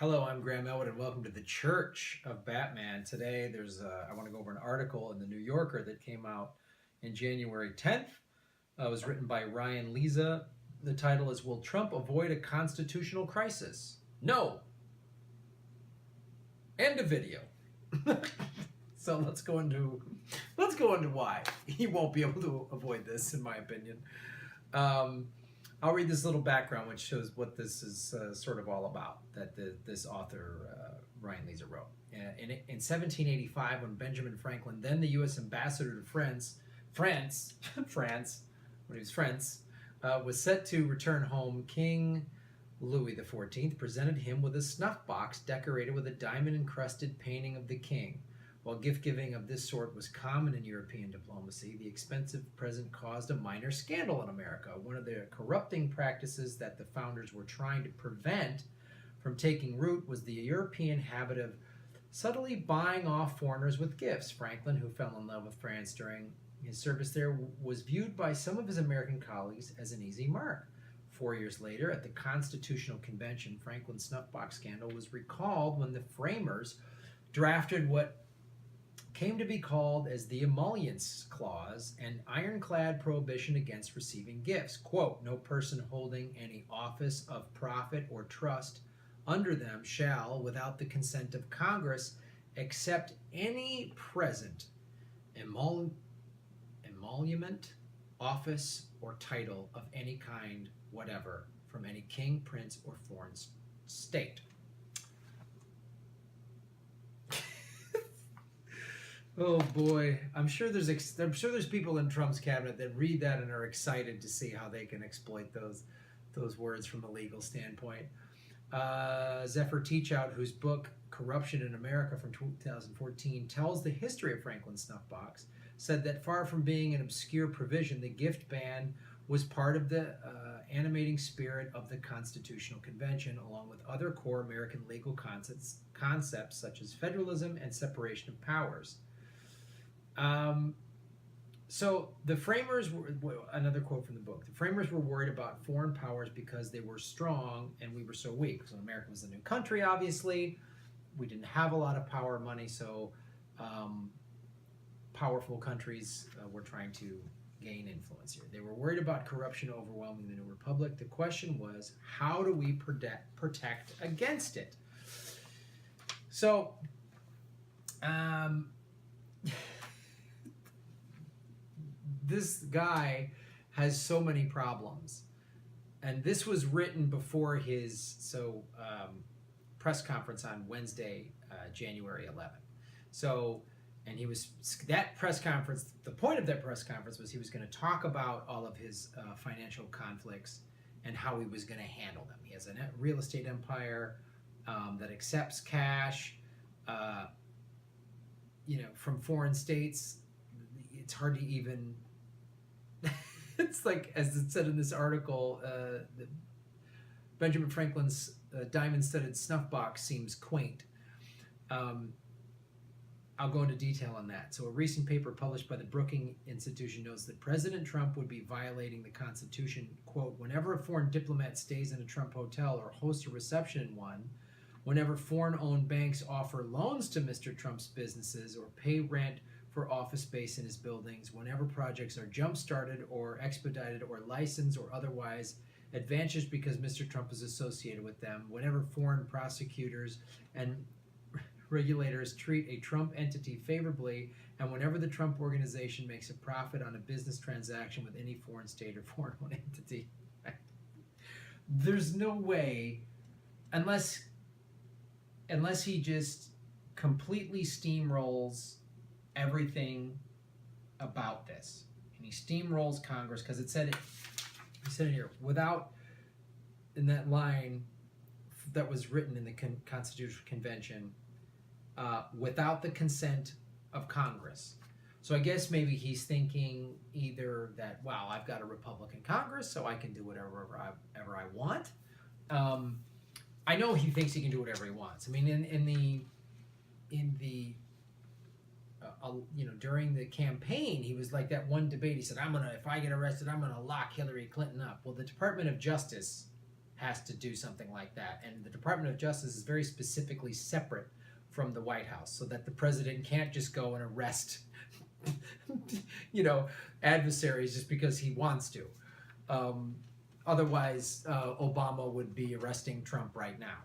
Hello, I'm Graham Elwood, and welcome to the Church of Batman. Today, I want to go over an article in the New Yorker that came out in January 10th. It was written by Ryan Leza. The title is, "Will Trump Avoid a Constitutional Crisis?" No. End of video. So let's go into why he won't be able to avoid this, in my opinion. I'll read this little background, which shows what this is sort of all about, that this author, Ryan Leza, wrote. In 1785, when Benjamin Franklin, then the U.S. ambassador to France, when he was France, was set to return home, King Louis XIV presented him with a snuff box decorated with a diamond-encrusted painting of the king. While gift-giving of this sort was common in European diplomacy, the expensive present caused a minor scandal in America. One of the corrupting practices that the founders were trying to prevent from taking root was the European habit of subtly buying off foreigners with gifts. Franklin, who fell in love with France during his service there, was viewed by some of his American colleagues as an easy mark. 4 years later, at the Constitutional Convention, Franklin's snuffbox scandal was recalled when the framers drafted what came to be called as the Emollients Clause, an ironclad prohibition against receiving gifts. Quote, "No person holding any office of profit or trust under them shall, without the consent of Congress, accept any present, emolument, office, or title of any kind whatever from any king, prince, or foreign state." Oh boy, I'm sure there's people in Trump's cabinet that read that and are excited to see how they can exploit those words from a legal standpoint. Zephyr Teachout, whose book Corruption in America from 2014 tells the history of Franklin's snuffbox, said that far from being an obscure provision, the gift ban was part of the animating spirit of the Constitutional Convention, along with other core American legal concepts such as federalism and separation of powers. So the framers were, another quote from the book, the framers were worried about foreign powers because they were strong and we were so weak. So America was a new country, obviously. We didn't have a lot of power or money, so powerful countries were trying to gain influence here. They were worried about corruption overwhelming the new republic. The question was, how do we protect against it? So, this guy has so many problems, and this was written before his press conference on Wednesday, January 11th. So, and that press conference, the point of that press conference was he was going to talk about all of his financial conflicts and how he was going to handle them. He has a real estate empire that accepts cash, from foreign states. It's hard to even. It's like, as it said in this article, Benjamin Franklin's diamond-studded snuff box seems quaint. I'll go into detail on that. So a recent paper published by the Brookings Institution notes that President Trump would be violating the Constitution, quote, "whenever a foreign diplomat stays in a Trump hotel or hosts a reception in one, whenever foreign-owned banks offer loans to Mr. Trump's businesses or pay rent for office space in his buildings, whenever projects are jump-started or expedited or licensed or otherwise advantaged because Mr. Trump is associated with them, whenever foreign prosecutors and regulators treat a Trump entity favorably, and whenever the Trump organization makes a profit on a business transaction with any foreign state or foreign-owned entity." There's no way, unless he just completely steamrolls everything about this, and he steamrolls Congress, because he said it here, without, in that line that was written in the Constitutional Convention, without the consent of Congress. So I guess maybe he's thinking either that, wow, I've got a Republican Congress, so I can do whatever I want. I know he thinks he can do whatever he wants. I mean, in the during the campaign, he was like that one debate. He said, if I get arrested, I'm gonna lock Hillary Clinton up. Well, the Department of Justice has to do something like that. And the Department of Justice is very specifically separate from the White House, so that the president can't just go and arrest, adversaries just because he wants to. Otherwise, Obama would be arresting Trump right now.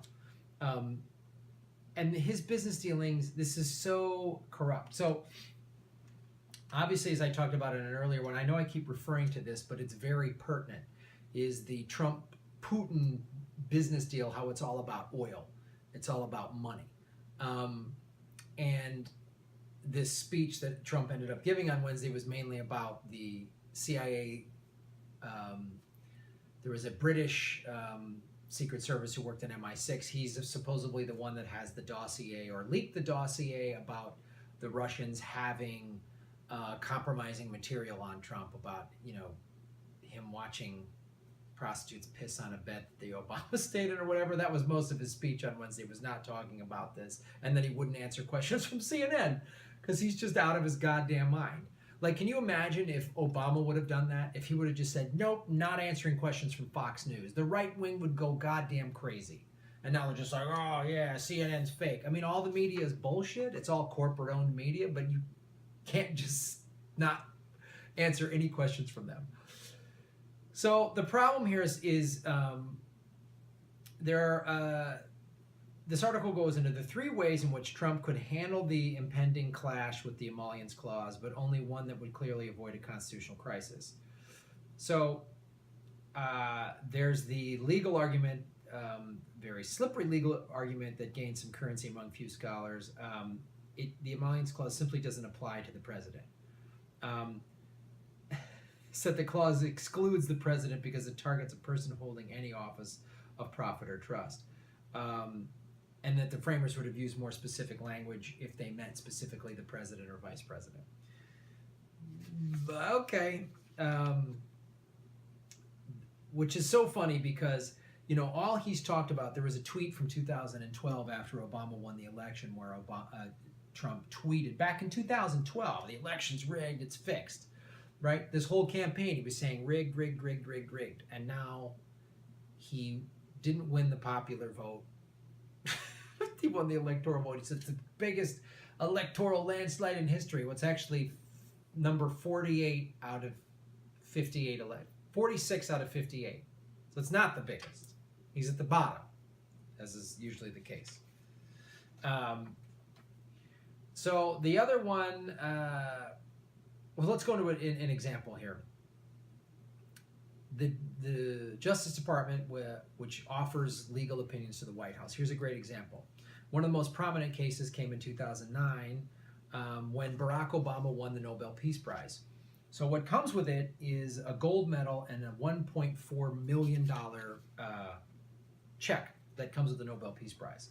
And his business dealings, this is so corrupt. So obviously, as I talked about in an earlier one, I know I keep referring to this, but it's very pertinent, is the Trump-Putin business deal, how it's all about oil. It's all about money. And this speech that Trump ended up giving on Wednesday was mainly about the CIA. There was a British Secret Service who worked in MI6. He's supposedly the one that has the dossier or leaked the dossier about the Russians having compromising material on Trump about, him watching prostitutes piss on a bed that the Obama stayed in or whatever. That was most of his speech on Wednesday, was not talking about this. And then he wouldn't answer questions from CNN because he's just out of his goddamn mind. Like, can you imagine if Obama would have done that? If he would have just said, nope, not answering questions from Fox News. The right wing would go goddamn crazy. And now they're just like, oh, yeah, CNN's fake. I mean, all the media is bullshit. It's all corporate-owned media, but you can't just not answer any questions from them. So the problem here is this article goes into the 3 ways in which Trump could handle the impending clash with the Emollients Clause, but only one that would clearly avoid a constitutional crisis. So there's the legal argument, very slippery legal argument that gained some currency among few scholars. The Emollients Clause simply doesn't apply to the president. So the clause excludes the president because it targets a person holding any office of profit or trust. And that the framers would have used more specific language if they meant specifically the president or vice president. Okay. Which is so funny because, all he's talked about, there was a tweet from 2012 after Obama won the election where Trump tweeted back in 2012, the election's rigged, it's fixed, right? This whole campaign, he was saying rigged, rigged, rigged, rigged, rigged. And now he didn't win the popular vote. He won the electoral vote. He said it's the biggest electoral landslide in history. What's actually number 48 out of 58 elect. 46 out of 58. So it's not the biggest. He's at the bottom, as is usually the case. So the other one, well, let's go into an example here. The Justice Department, which offers legal opinions to the White House. Here's a great example. One of the most prominent cases came in 2009 when Barack Obama won the Nobel Peace Prize. So what comes with it is a gold medal and a $1.4 million check that comes with the Nobel Peace Prize.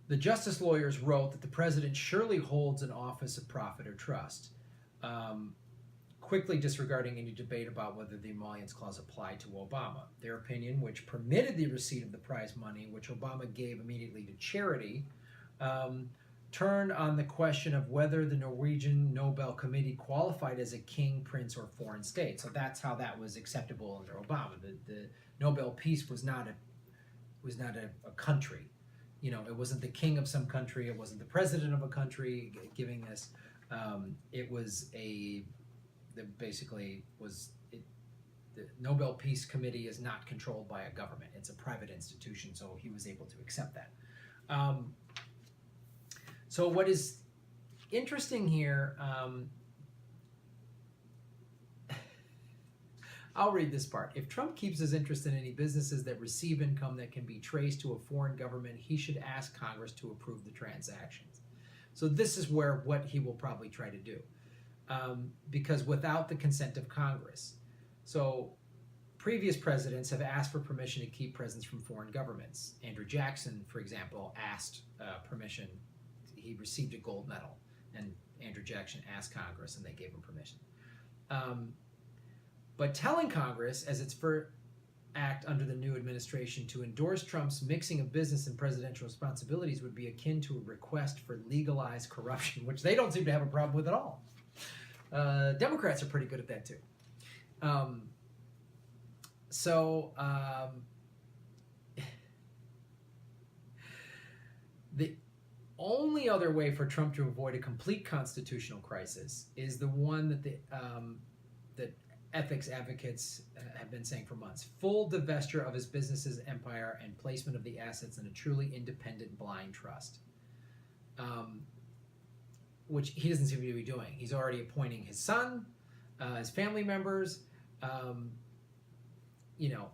The justice lawyers wrote that the president surely holds an office of profit or trust, quickly disregarding any debate about whether the Emollients Clause applied to Obama. Their opinion, which permitted the receipt of the prize money, which Obama gave immediately to charity, turned on the question of whether the Norwegian Nobel Committee qualified as a king, prince, or foreign state. So that's how that was acceptable under Obama. The Nobel Peace was not a country. It wasn't the king of some country. It wasn't the president of a country giving this. It was the Nobel Peace Committee is not controlled by a government. It's a private institution, so he was able to accept that. So what is interesting here, I'll read this part. If Trump keeps his interest in any businesses that receive income that can be traced to a foreign government, he should ask Congress to approve the transactions. So this is what he will probably try to do. Because without the consent of Congress. So previous presidents have asked for permission to keep presents from foreign governments. Andrew Jackson, for example, asked permission. He received a gold medal, and Andrew Jackson asked Congress, and they gave him permission. But telling Congress, as its first act under the new administration, to endorse Trump's mixing of business and presidential responsibilities would be akin to a request for legalized corruption, which they don't seem to have a problem with at all. Democrats are pretty good at that too. So the only other way for Trump to avoid a complete constitutional crisis is the one that that ethics advocates have been saying for months: full divestiture of his business's empire and placement of the assets in a truly independent blind trust, which he doesn't seem to be doing. He's already appointing his son, his family members, you know.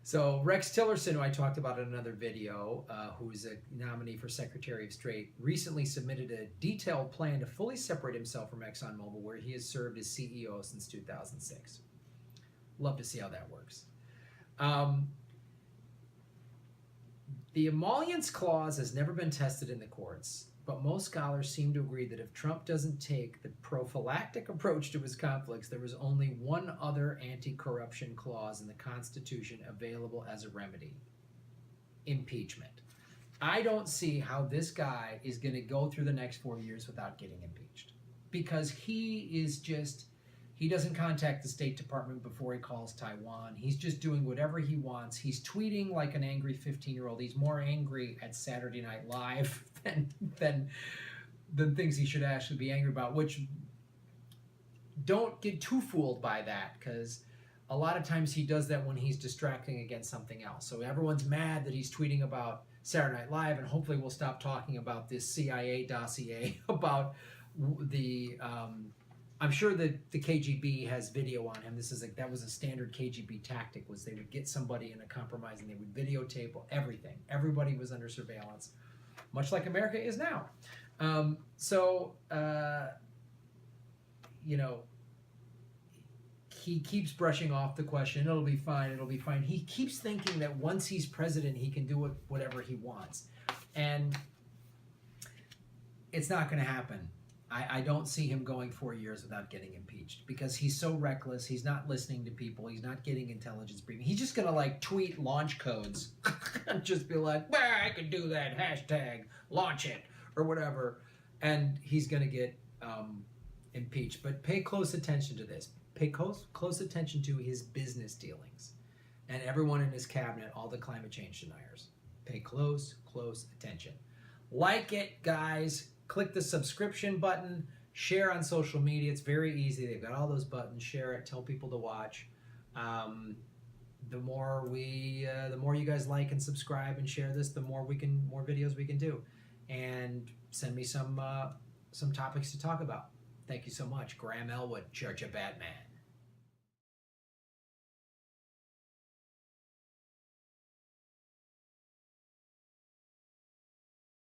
So Rex Tillerson, who I talked about in another video, who's a nominee for Secretary of State, recently submitted a detailed plan to fully separate himself from ExxonMobil, where he has served as CEO since 2006. Love to see how that works. The emollients clause has never been tested in the courts, but most scholars seem to agree that if Trump doesn't take the prophylactic approach to his conflicts, there is only one other anti-corruption clause in the Constitution available as a remedy: impeachment. I don't see how this guy is going to go through the next 4 years without getting impeached, because he doesn't contact the State Department before he calls Taiwan. He's just doing whatever he wants. He's tweeting like an angry 15-year-old. He's more angry at Saturday Night Live than things he should actually be angry about, which, don't get too fooled by that, because a lot of times he does that when he's distracting against something else. So everyone's mad that he's tweeting about Saturday Night Live, and hopefully we'll stop talking about this CIA dossier about the... I'm sure that the KGB has video on him. That was a standard KGB tactic, was they would get somebody in a compromise and they would videotape everything. Everybody was under surveillance, much like America is now. He keeps brushing off the question, it'll be fine, it'll be fine. He keeps thinking that once he's president, he can do whatever he wants. And it's not going to happen. I don't see him going 4 years without getting impeached, because he's so reckless. He's not listening to people. He's not getting intelligence briefing. He's just going to tweet launch codes and just be like, well, I could do that, hashtag launch it or whatever. And he's going to get impeached. But pay close attention to this. Pay close attention to his business dealings and everyone in his cabinet, all the climate change deniers. Pay close attention. Like it, guys. Click the subscription button, share on social media. It's very easy. They've got all those buttons. Share it. Tell people to watch. The more you guys like and subscribe and share this, the more videos we can do. And send me some topics to talk about. Thank you so much. Graham Elwood, Church of Batman.